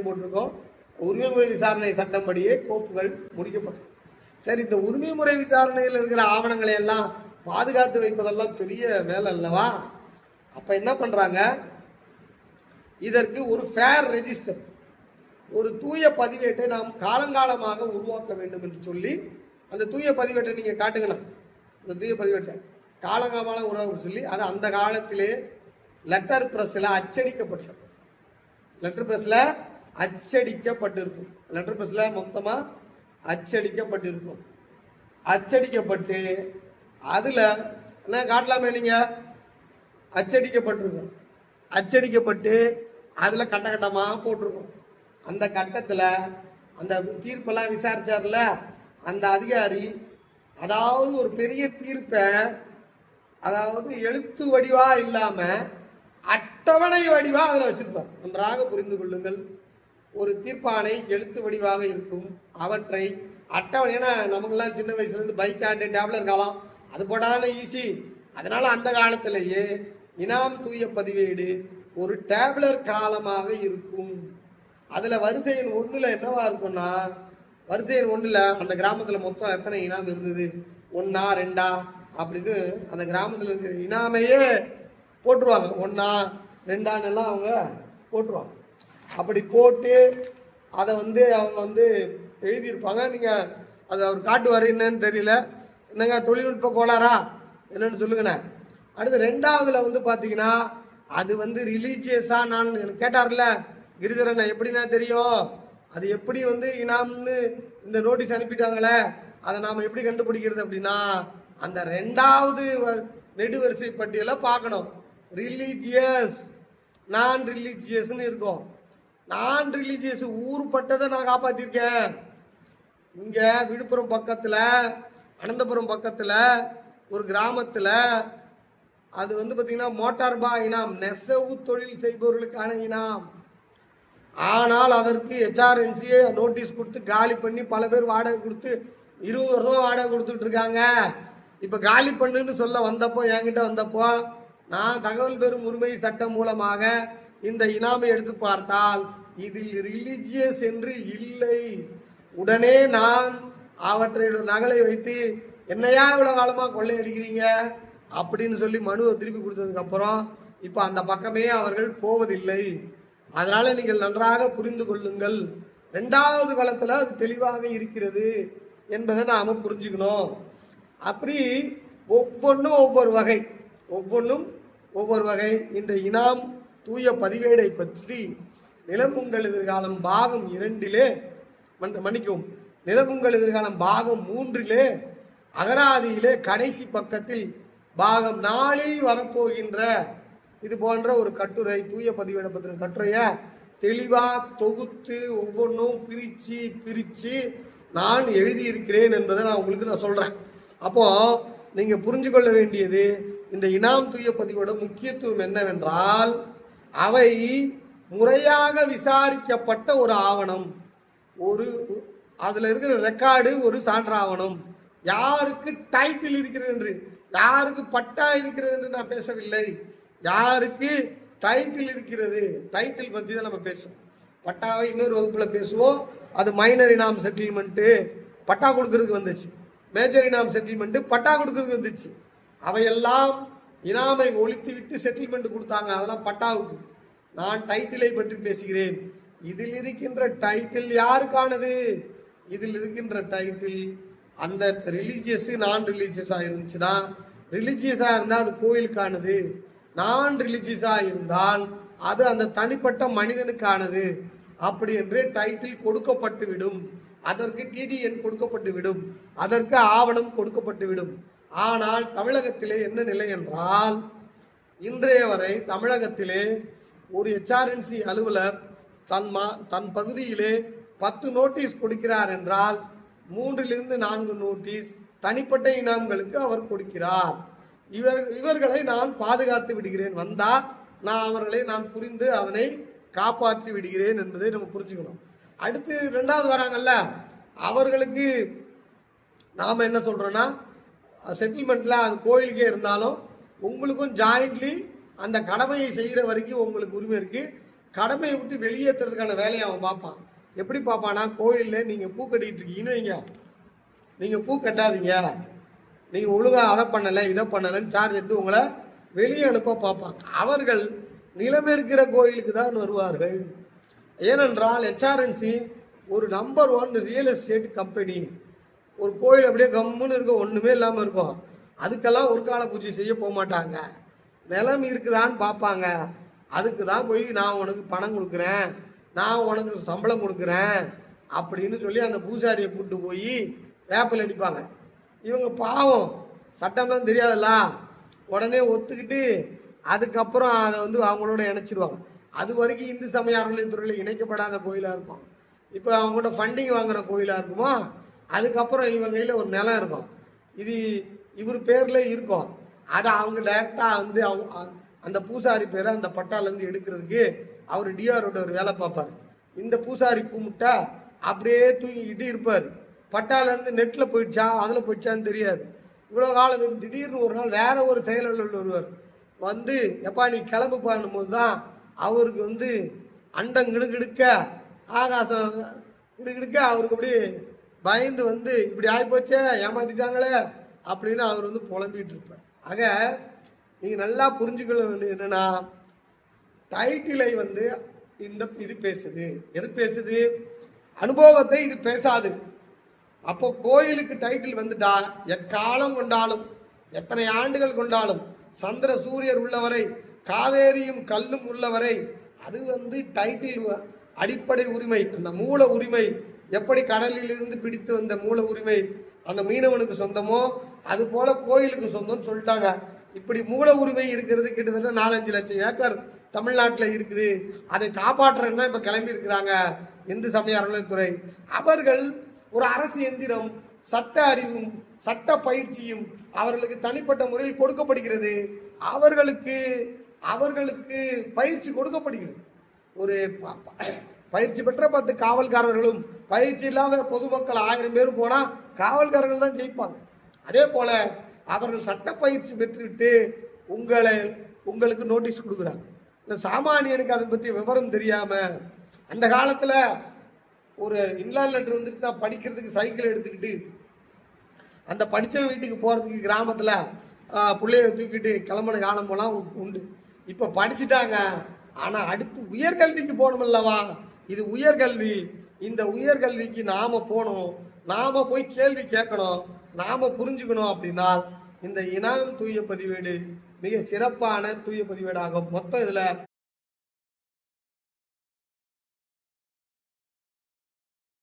போட்டிருக்கோம். உரிமை முறை விசாரணை சட்டம்படியே கோப்புகள் முடிக்கப்பட்டது. சரி, இந்த உரிமை முறை விசாரணையில் இருக்கிற ஆவணங்களை எல்லாம் பாதுகாத்து வைப்பதெல்லாம் பெரிய வேலை அல்லவா? அப்ப என்ன பண்றாங்க, இதற்கு ஒரு ஃபேர் ரெஜிஸ்டர், ஒரு தூய பதிவேட்டை நாம் காலங்காலமாக உருவாக்க வேண்டும் என்று சொல்லி, அந்த தூய பதிவேட்டை நீங்க காட்டுங்கண்ணா, அந்த தூய பதிவேட்டை காலங்காலமாக உருவாக்க சொல்லி, அது அந்த காலத்திலே லெட்டர் பிரஸ்ல அச்சடிக்கப்பட்டிருக்கும். லெட்டர் பிரஸ்ல அச்சடிக்கப்பட்டிருக்கும். லெட்டர் பிரஸ்ல மொத்தமா அச்சடிக்கப்பட்டிருக்கும். அச்சடிக்கப்பட்டு அதுல என்ன காட்டலாமே, நீங்க அச்சடிக்கப்பட்டிருக்கும். அச்சடிக்கப்பட்டு அதுல கட்ட கட்டமாக போட்டிருக்கும். அந்த கட்டத்துல அந்த தீர்ப்பெல்லாம் விசாரிச்சார்ல அந்த அதிகாரி, அதாவது ஒரு பெரிய தீர்ப்பை, அதாவது எழுத்து வடிவா இல்லாம அட்டவணை வடிவா அதில் வச்சிருப்பார். நன்றாக புரிந்து கொள்ளுங்கள். ஒரு தீர்ப்பாணை எழுத்து வடிவாக இருக்கும். அவற்றை அட்டவணை, ஏன்னா நமக்கெல்லாம் சின்ன வயசுல இருந்து பை சார்ட்டு டேப்லர் காலம் அது போட்டாதானே ஈஸி. அதனால அந்த காலத்திலேயே இனாம் தூய பதிவேடு ஒரு டேப்லர் காலமாக இருக்கும். அதுல வரிசை எண் 1ல என்னவா இருக்கும்னா, வரிசை எண் 1ல அந்த கிராமத்துல மொத்தம் எத்தனை இனாம் இருந்தது, 1 2 அப்படின்னு அந்த கிராமத்துல இருக்கிற இனாமையே போட்டுருவாங்க. 1 2 எல்லாம் அவங்க போட்டுருவாங்க. அப்படி போட்டு அதை அவங்க எழுதியிருப்பாங்க. நீங்க அதை அவர் காட்டுவார், என்னன்னு தெரியல, என்னங்க தொழில்நுட்ப கோளாறா என்னன்னு சொல்லுங்கண்ணே. அடுத்து 2வதுல பாத்தீங்கன்னா அது ரிலீஜியஸா, நான் கேட்டார்ல கிரிதரன், எப்படின்னா தெரியும் அது எப்படி இனாம்னு இந்த நோட்டீஸ் அனுப்பிட்டாங்களே, அதை நாம எப்படி கண்டுபிடிக்கிறது அப்படின்னா, அந்த 2வது நெடுவரிசை பட்டியலை பார்க்கணும். ரிலீஜியஸ், நான் ரிலீஜியஸ்ன்னு இருக்கும். நான் ரிலீஜியஸ் ஊர்பட்டதை நான் காப்பாத்திருக்கேன். இங்க விழுப்புரம் பக்கத்துல, அனந்தபுரம் பக்கத்துல ஒரு கிராமத்துல அது பாத்தீங்கன்னா மோட்டார் இனாம், நெசவு தொழில் செய்பவர்களுக்கான இனாம். ஆனால் அதற்கு HRNC நோட்டீஸ் கொடுத்து காலி பண்ணி பல பேர் வாடகை கொடுத்து 20 வருஷமா வாடகை கொடுத்துட்டு இருக்காங்க. இப்ப காலி பண்ணுன்னு சொல்ல வந்தப்போ, என்கிட்ட வந்தப்போ, நான் தகவல் பெறும் உரிமை சட்டம் மூலமாக இந்த இனாமை எடுத்து பார்த்தால் இதில் ரிலீஜியஸ் என்று இல்லை. உடனே நான் அவற்றை நகலை வைத்து, என்னையா இவ்வளவு காலமா கொள்ளையடிக்கிறீங்க அப்படின்னு சொல்லி மனுவை திருப்பி கொடுத்ததுக்கு அப்புறம் இப்ப அந்த பக்கமே அவர்கள் போவதில்லை. அதனால நீங்கள் நன்றாக புரிந்து கொள்ளுங்கள். 2வது காலத்துல அது தெளிவாக இருக்கிறது என்பதை நாம புரிஞ்சுக்கணும். அப்படி ஒவ்வொன்றும் ஒவ்வொரு வகை, ஒவ்வொன்றும் ஒவ்வொரு வகை. இந்த இனாம் தூய பதிவேடை பற்றி நிலமுங்கள் எதிர்காலம் பாகம் 2லே, மன்னிக்கவும், நிலமுங்கள் எதிர்காலம் பாகம் 3லே அகராதியிலே கடைசி பக்கத்தில் பாகம் 4ல் வரப்போகின்ற இது போன்ற ஒரு கட்டுரை, தூய பதிவேடை பற்றின கட்டுரைய தெளிவா தொகுத்து ஒவ்வொன்றும் பிரிச்சு நான் எழுதியிருக்கிறேன் என்பதை நான் உங்களுக்கு சொல்றேன். அப்போ நீங்க புரிஞ்சு கொள்ள வேண்டியது, இந்த இனாம் தூய பதிவோட முக்கியத்துவம் என்னவென்றால், அவை முறையாக விசாரிக்கப்பட்ட ஒரு ஆவணம். அதுல இருக்கிற ரெக்கார்டு ஒரு சான்றாவணம். யாருக்கு டைட்டில் இருக்கிறது என்று, யாருக்கு பட்டா இருக்கிறது என்று நான் பேசவில்லை. யாருக்கு டைட்டில் இருக்கிறது, டைட்டில் பத்தி தான் நம்ம பேசுவோம். பட்டாவை இன்னொரு வகுப்புல பேசுவோம். அது மைனர் இனாம் செட்டில்மெண்ட் பட்டா கொடுக்கறதுக்கு வந்துச்சு, மேஜர் இனாம் செட்டில்மெண்ட் பட்டா கொடுக்கறதுக்கு வந்துச்சு. அவையெல்லாம் இனாமை ஒழித்து விட்டு செட்டில்மெண்ட் கொடுத்தாங்க, அதெல்லாம் பட்டாவுக்கு. நான் டைட்டிலை பற்றி பேசுகிறேன். இதில் இருக்கின்ற டைட்டில் யாருக்கானது? இதில் இருக்கின்ற டைட்டில் அந்த ரிலீஜியஸ், நான் ரிலீஜியஸா இருந்துச்சுன்னா, ரிலீஜியஸா இருந்தால் அது கோயிலுக்கானது, நான் ரிலீஜியஸா இருந்தால் அது அந்த தனிப்பட்ட மனிதனுக்கானது. அப்படி என்று டைட்டில் கொடுக்கப்பட்டு விடும். அதற்கு TDN கொடுக்கப்பட்டு விடும், அதற்கு ஆவணம் கொடுக்கப்பட்டு விடும். ஆனால் தமிழகத்திலே என்ன நிலை என்றால், இன்றைய வரை தமிழகத்திலே ஒரு HRNC அலுவலர் தன் பகுதியிலே 10 நோட்டீஸ் கொடுக்கிறார் என்றால் 3லிருந்து 4 நோட்டீஸ் தனிப்பட்ட இனாம்களுக்கு அவர் கொடுக்கிறார். இவர்களை நான் பாதுகாத்து விடுகிறேன். வந்தா நான் அவர்களை புரிந்து அதனை காப்பாற்றி விடுகிறேன் என்பதை நம்ம புரிஞ்சுக்கணும். அடுத்து 2வது வராங்கல்ல, அவர்களுக்கு நாம என்ன சொல்றோம்னா, செட்டில்மெண்ட்ல அது கோயிலுக்கே இருந்தாலும் உங்களுக்கும் ஜாயிண்ட்லி அந்த கடமையை செய்கிற வரைக்கும் உங்களுக்கு உரிமை இருக்கு. கடமையை விட்டு வெளியேற்றுறதுக்கான வேலையை அவன் பார்ப்பான். எப்படி பார்ப்பானா, கோயிலில் நீங்கள் பூ கட்டிக்கிட்டு இருக்கீங்கன்னு வைங்க, நீங்கள் பூ கட்டாதீங்க, நீங்கள் ஒழுங்காக அதை பண்ணலை இதை பண்ணலைன்னு சார்ஜ் எடுத்து உங்களை வெளியே அனுப்ப பார்ப்பாங்க. அவர்கள் நிலம் இருக்கிற கோயிலுக்கு தான் வருவார்கள். ஏனென்றால் HRNC ஒரு நம்பர் 1 ரியல் எஸ்டேட் கம்பெனி. ஒரு கோயில் அப்படியே கம்முன்னு இருக்க, ஒன்றுமே இல்லாமல் இருக்கும், அதுக்கெல்லாம் ஒரு கால பூஜை செய்ய போக மாட்டாங்க. நிலம் இருக்குதான்னு பார்ப்பாங்க. அதுக்கு தான் போய் நான் உனக்கு பணம் கொடுக்குறேன், நான் உனக்கு சம்பளம் கொடுக்குறேன் அப்படின்னு சொல்லி அந்த பூசாரியை கூப்பிட்டு போய் வேப்பில் அடிப்பாங்க. இவங்க பாவம் சட்டம்லாம் தெரியாதுல்ல, உடனே ஒத்துக்கிட்டு அதுக்கப்புறம் அதை வந்து அவங்களோட இணைச்சிருவாங்க. அது வரைக்கும் இந்து சமய அறநிலையத்துறையில் இணைக்கப்படாத கோயிலாக இருக்கும். இப்போ அவங்கள்ட்ட ஃபண்டிங் வாங்குற கோயிலாக இருக்குமோ, அதுக்கப்புறம் இவங்க கையில் ஒரு நிலம் இருக்கும், இது இவர் பேரில் இருக்கும். அதை அவங்க டைரெக்டாக வந்து அந்த பூசாரி பேரை அந்த பட்டாலேருந்து எடுக்கிறதுக்கு அவர் டிஆரோட ஒரு வேலை பார்ப்பார். இந்த பூசாரி கும்பிட்டா அப்படியே தூங்கிக்கிட்டு இருப்பார். பட்டாலேருந்து நெட்டில் போயிடுச்சா அதில் போயிடுச்சான்னு தெரியாது. இவ்வளோ காலம் திடீர்னு ஒரு நாள் வேற ஒரு செயலாளர் வருவார். வந்து எப்பா நீ கிளம்பு பண்ணும்போது தான் அவருக்கு வந்து அண்டம் கிடுக்கிடுக்க ஆகாசம் கிடுக்கிடுக்க அவருக்கு அப்படி பயந்து வந்து இப்படி ஆகிப்போச்சே ஏமாத்திட்டாங்களே அப்படின்னு அவர் வந்து புலம்பிகிட்டு இருப்பார். ஆக நீங்கள் நல்லா புரிஞ்சுக்கொள்ள வேண்டியது என்னன்னா, டைட்டிலை வந்து இது பேசுது. எது பேசுது? அனுபவத்தை இது பேசாது. அப்போ கோயிலுக்கு டைட்டில் வந்துட்டா எக்காலம் கொண்டாலும் எத்தனை ஆண்டுகள் கொண்டாலும் சந்திர சூரியர் உள்ளவரை காவேரியும் கல்லும் உள்ளவரை அது வந்து டைட்டில் அடிப்படை உரிமை. அந்த மூல உரிமை எப்படி கடலில் இருந்து பிடித்து வந்த மூல உரிமை அந்த மீனவனுக்கு சொந்தமோ அது போல கோயிலுக்கு சொந்தம்னு சொல்லிட்டாங்க. இப்படி மூல உரிமை இருக்கிறது கிட்டத்தட்ட 4-5 லட்சம் ஏக்கர் தமிழ்நாட்டில் இருக்குது. அதை காப்பாற்றுறதுன்னு தான் இப்போ கிளம்பி இருக்கிறாங்க இந்து சமய அறநிலையத்துறை. அவர்கள் ஒரு அரசு எந்திரம், சட்ட அறிவும் சட்ட பயிற்சியும் அவர்களுக்கு தனிப்பட்ட முறையில் கொடுக்கப்படுகிறது. அவர்களுக்கு பயிற்சி கொடுக்கப்படுகிறது. ஒரு பயிற்சி பெற்ற 10 காவல்காரர்களும் பயிற்சி இல்லாத பொதுமக்கள் 1000 பேர் போனால் காவல்காரர்கள் தான் ஜெயிப்பாங்க. அதே போல அவர்கள் சட்ட பயிற்சி பெற்றுவிட்டு உங்களுக்கு நோட்டீஸ் கொடுக்குறாங்க. இந்த சாமானியனுக்கு அதை பற்றி விவரம் தெரியாமல் அந்த காலத்தில் ஒரு இன்லான் லெட்டர் வந்துருச்சுன்னா படிக்கிறதுக்கு சைக்கிள் எடுத்துக்கிட்டு அந்த படித்தவன் வீட்டுக்கு போகிறதுக்கு கிராமத்தில் பிள்ளைய தூக்கிட்டு கிளம்பின காலம் போலாம் உண்டு. இப்போ படிச்சுட்டாங்க, ஆனால் அடுத்து உயர்கல்விக்கு போகணுமில்லவா? இது உயர்கல்வி. இந்த உயர்கல்விக்கு நாம் போகணும், நாம் போய் கேள்வி கேட்கணும், நாம் புரிஞ்சுக்கணும். அப்படின்னா இந்த இனாம் தூய பதிவேடு மிக சிறப்பான தூய பதிவேடாகும். மொத்தம் இதில்